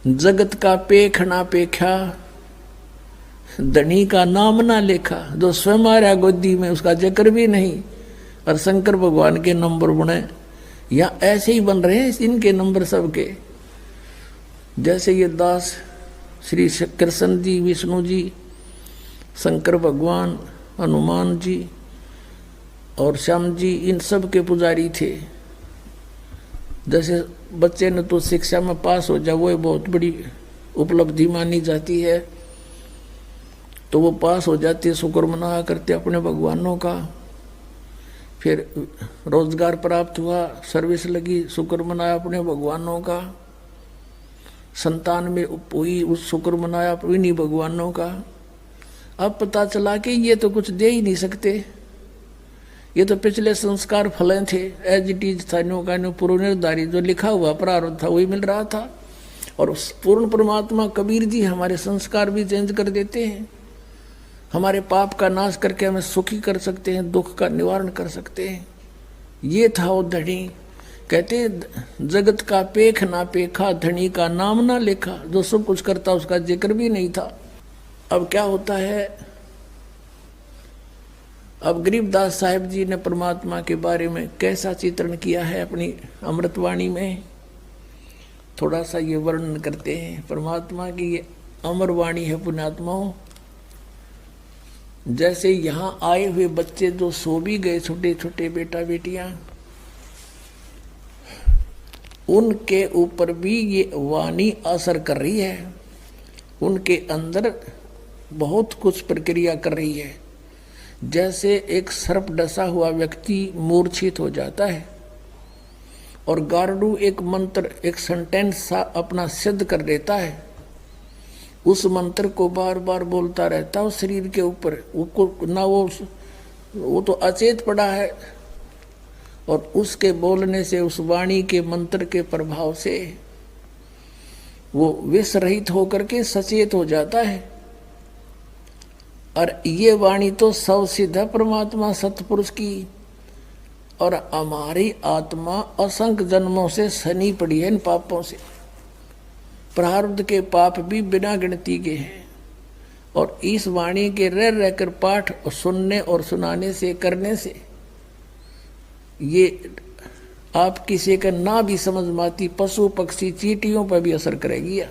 जगत का पेख ना पेखा, धनी का नाम ना लेखा। जो स्वयं आ रहा गोदी में उसका जिक्र भी नहीं, और शंकर भगवान के नंबर बने या ऐसे ही बन रहे हैं इनके नंबर सबके। जैसे ये दास श्री कृष्ण जी, विष्णु जी, शंकर भगवान, हनुमान जी और श्याम जी, इन सब के पुजारी थे। जैसे बच्चे ने तो शिक्षा में पास हो जाए वो बहुत बड़ी उपलब्धि मानी जाती है, तो वो पास हो जाते, शुक्र मना करते अपने भगवानों का। फिर रोजगार प्राप्त हुआ, सर्विस लगी, शुक्र मनाया अपने भगवानों का। संतान में हुई, उस शुक्र मनाया इन्हीं भगवानों का। अब पता चला कि ये तो कुछ दे ही नहीं सकते, ये तो पिछले संस्कार फले थे, एज इट इज था, नो का नो पूर्व निर्धारित जो लिखा हुआ प्रारब्ध था वही मिल रहा था। और पूर्ण परमात्मा कबीर जी हमारे संस्कार भी चेंज कर देते हैं, हमारे पाप का नाश करके हमें सुखी कर सकते हैं, दुख का निवारण कर सकते हैं। ये था वो धनी। कहते जगत का पेख ना पेखा, धनी का नाम ना लेखा। जो सब कुछ करता उसका जिक्र भी नहीं था। अब क्या होता है, अब गरीबदास साहिब जी ने परमात्मा के बारे में कैसा चित्रण किया है अपनी अमृतवाणी में, थोड़ा सा ये वर्णन करते हैं। परमात्मा की ये अमर वाणी है पुण्यात्माओं। जैसे यहाँ आए हुए बच्चे जो सो भी गए, छोटे छोटे बेटा बेटियां, उनके ऊपर भी ये वाणी असर कर रही है, उनके अंदर बहुत कुछ प्रक्रिया कर रही है। जैसे एक सर्प डसा हुआ व्यक्ति मूर्छित हो जाता है और गार्डू एक मंत्र, एक सेंटेंस सा अपना सिद्ध कर देता है, उस मंत्र को बार बार बोलता रहता है शरीर के ऊपर, वो ना वो तो अचेत पड़ा है, और उसके बोलने से, उस वाणी के मंत्र के प्रभाव से वो विष रहित होकर के सचेत हो जाता है। और ये वाणी तो सब सिद्ध है परमात्मा सतपुरुष की, और हमारी आत्मा असंख्य जन्मों से सनी पड़ी है इन पापों से। प्रारब्ध के पाप भी बिना गिनती के हैं, और इस वाणी के रह रहकर पाठ और सुनने और सुनाने से, करने से ये आप किसी का ना भी समझ माती पशु पक्षी चींटियों पर भी असर करेगी,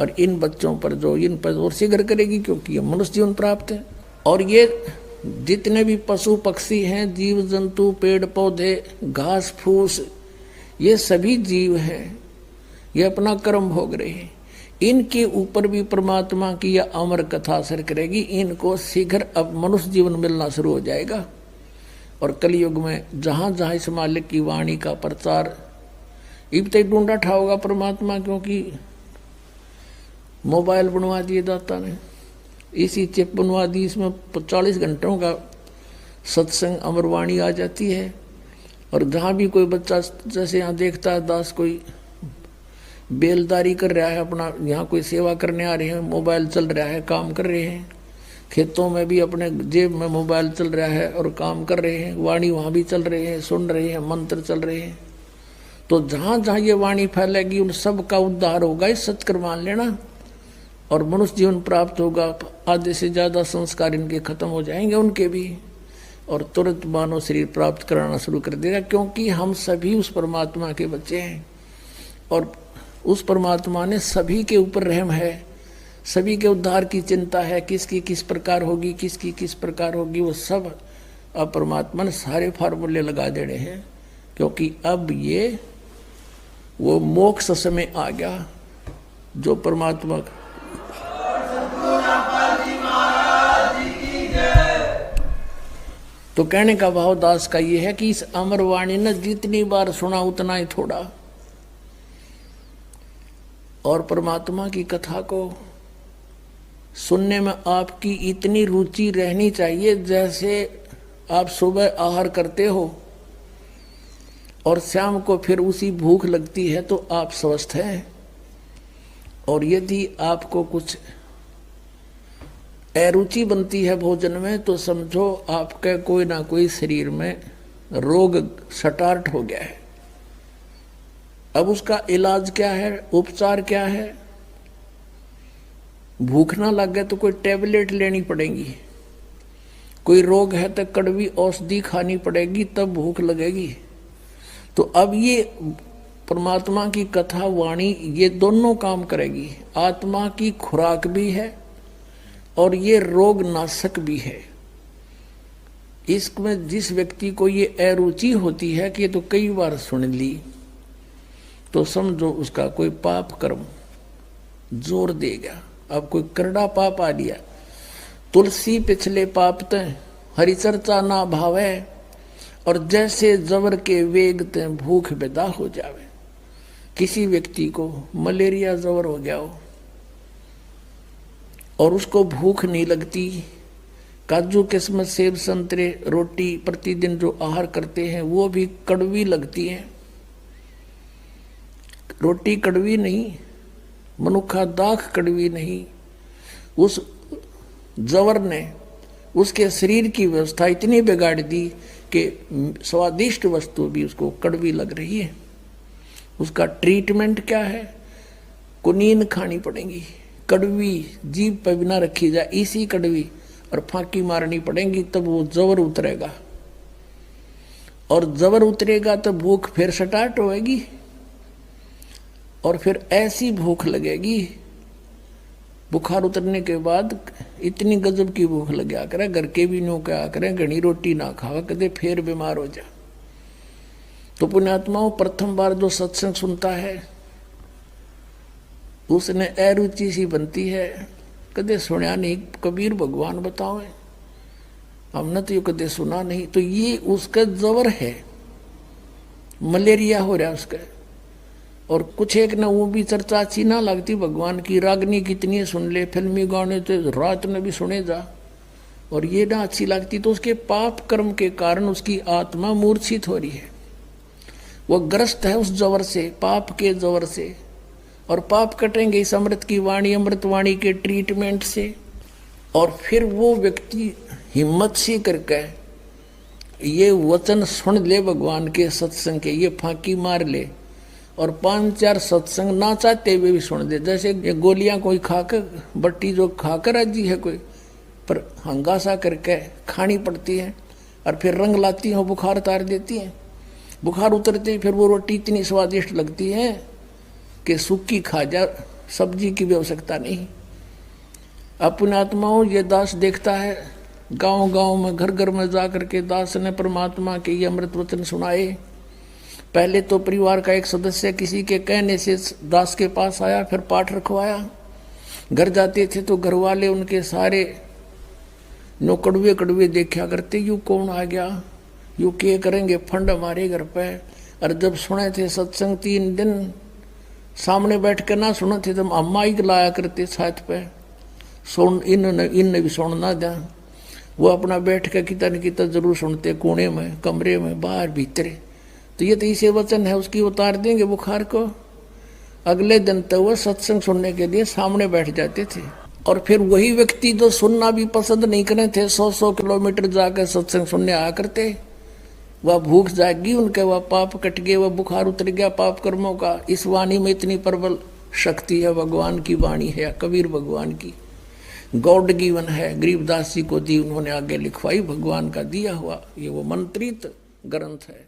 और इन बच्चों पर जो इन पर और शीघ्र करेगी, क्योंकि ये मनुष्य जीवन प्राप्त है। और ये जितने भी पशु पक्षी हैं, जीव जंतु, पेड़ पौधे, घास फूस, ये सभी जीव हैं, ये अपना कर्म भोग रहे हैं। इनके ऊपर भी परमात्मा की यह अमर कथा असर करेगी। इनको शीघ्र अब मनुष्य जीवन मिलना शुरू हो जाएगा। और कलयुग में जहाँ जहाँ इस मालिक की वाणी का प्रचार इब तक ढूंढा ठाओगा परमात्मा, क्योंकि मोबाइल बनवा दिए दाता ने, इसी चिप बनवा दी, इसमें 40 घंटों का सत्संग अमरवाणी आ जाती है। और जहाँ भी कोई बच्चा, जैसे यहाँ देखता है दास कोई बेलदारी कर रहा है अपना, यहाँ कोई सेवा करने आ रहे हैं, मोबाइल चल रहा है, काम कर रहे हैं, खेतों में भी अपने जेब में मोबाइल चल रहा है और काम कर रहे हैं, वाणी वहाँ भी चल रहे हैं, सुन रहे हैं, मंत्र चल रहे हैं। तो जहाँ जहाँ ये वाणी फैलेगी उन सब का उद्धार होगा, इस सत्कर मान लेना, और मनुष्य जीवन प्राप्त होगा। आधे से ज़्यादा संस्कार इनके खत्म हो जाएंगे उनके भी, और तुरंत मानव शरीर प्राप्त कराना शुरू कर देगा, क्योंकि हम सभी उस परमात्मा के बच्चे हैं, और उस परमात्मा ने सभी के ऊपर रहम है, सभी के उद्धार की चिंता है, किसकी किस प्रकार होगी, किसकी किस प्रकार होगी, वो सब अब परमात्मा ने सारे फार्मूले लगा देने हैं। क्योंकि अब ये वो मोक्ष समय आ गया जो परमात्मा तो कहने का भाव दास का ये है कि इस अमरवाणी ने जितनी बार सुना उतना ही थोड़ा, और परमात्मा की कथा को सुनने में आपकी इतनी रुचि रहनी चाहिए जैसे आप सुबह आहार करते हो और शाम को फिर उसी भूख लगती है, तो आप स्वस्थ हैं। और यदि आपको कुछ अरुचि बनती है भोजन में, तो समझो आपके कोई ना कोई शरीर में रोग स्टार्ट हो गया है। अब उसका इलाज क्या है, उपचार क्या है? भूख ना लगे तो कोई टेबलेट लेनी पड़ेगी, कोई रोग है तो कड़वी औषधि खानी पड़ेगी, तब भूख लगेगी। तो अब ये परमात्मा की कथा वाणी ये दोनों काम करेगी। आत्मा की खुराक भी है और ये रोग नाशक भी है। इसमें जिस व्यक्ति को ये अरुचि होती है कि ये तो कई बार सुन ली, तो समझो उसका कोई पाप कर्म जोर देगा। अब कोई करड़ा पाप आ लिया, तुलसी पिछले पाप तय हरि चर्चा ना भावे, और जैसे जवर के वेग तय भूख बेदा हो जावे। किसी व्यक्ति को मलेरिया जवर हो गया हो और उसको भूख नहीं लगती, काजू किस्मत सेब संतरे रोटी प्रतिदिन जो आहार करते हैं वो भी कड़वी लगती है। रोटी कड़वी नहीं, मनुखा दाख कड़वी नहीं, उस जवर ने उसके शरीर की व्यवस्था इतनी बिगाड़ दी कि स्वादिष्ट वस्तु भी उसको कड़वी लग रही है। उसका ट्रीटमेंट क्या है? कुनीन खानी पड़ेगी, कड़वी जीभ पर बिना रखी जाए इसी कड़वी, और फांकी मारनी पड़ेगी, तब वो जवर उतरेगा। और जवर उतरेगा तो भूख फिर स्टार्ट होएगी, और फिर ऐसी भूख लगेगी, बुखार उतरने के बाद इतनी गजब की भूख लग गया करे, घर के भी नो क्या करें, घनी रोटी ना खावा कदे फिर बीमार हो जा। तो पुण्यात्माओं, प्रथम बार जो सत्संग सुनता है उसने अरुचि सी बनती है, कदे सुना नहीं, कबीर भगवान बताओ, हमने तो ये कदे सुना नहीं। तो ये उसका जवर है, मलेरिया हो रहा उसका। और कुछ एक ना वो भी चर्चा अच्छी ना लगती भगवान की, रागनी कितनी सुन ले, फिल्मी गाने तो रात में भी सुने जा, और ये ना अच्छी लगती, तो उसके पाप कर्म के कारण उसकी आत्मा मूर्छित हो रही है। वो ग्रस्त है उस जवर से, पाप के जवर से, और पाप कटेंगे इस अमृत की वाणी, अमृत वाणी के ट्रीटमेंट से। और फिर वो व्यक्ति हिम्मत सी करके ये वचन सुन ले भगवान के सत्संग के, ये फांकी मार ले और 5-4 सत्संग ना चाहते हुए भी सुन दे। जैसे ये गोलियां कोई खाकर, बट्टी जो खाकर राजी है कोई, पर हंगासा करके खानी पड़ती है, और फिर रंग लाती हैं, बुखार उतार देती हैं। बुखार उतरते ही फिर वो रोटी इतनी स्वादिष्ट लगती है कि सूखी खा जा, सब्जी की भी आवश्यकता नहीं। अपने आत्माओं, ये दास देखता है गांव गांव में, घर घर में जा करके दास ने परमात्मा के ये अमृत वचन सुनाए। पहले तो परिवार का एक सदस्य किसी के कहने से दास के पास आया, फिर पाठ रखवाया। घर जाते थे तो घर वाले उनके सारे नो कड़वे कड़वे देखा करते, यू कौन आ गया, यू क्या करेंगे फंड हमारे घर पे। और जब सुने थे सत्संग 3 दिन सामने बैठ कर ना सुने थे, तो अम्मा ही लाया करते छत पे, सुन इनने भी सुनना था। वो अपना बैठ कर कितना न कितना जरूर सुनते, कोने में, कमरे में, बाहर भीतर। तो ये तो इसे वचन है, उसकी उतार देंगे बुखार को। अगले दिन तो वह सत्संग सुनने के लिए सामने बैठ जाते थे। और फिर वही व्यक्ति जो सुनना भी पसंद नहीं करे थे, 100-100 किलोमीटर जाकर सत्संग सुनने आया करते, वह भूख जागी उनके, वह पाप कट गए, वह बुखार उतर गया पाप कर्मों का। इस वाणी में इतनी प्रबल शक्ति है, भगवान की वाणी है, कबीर भगवान की गॉड गिवन है, गरीबदास जी को दी उन्होंने, आगे लिखवाई, भगवान का दिया हुआ ये वो मंत्रित ग्रंथ है।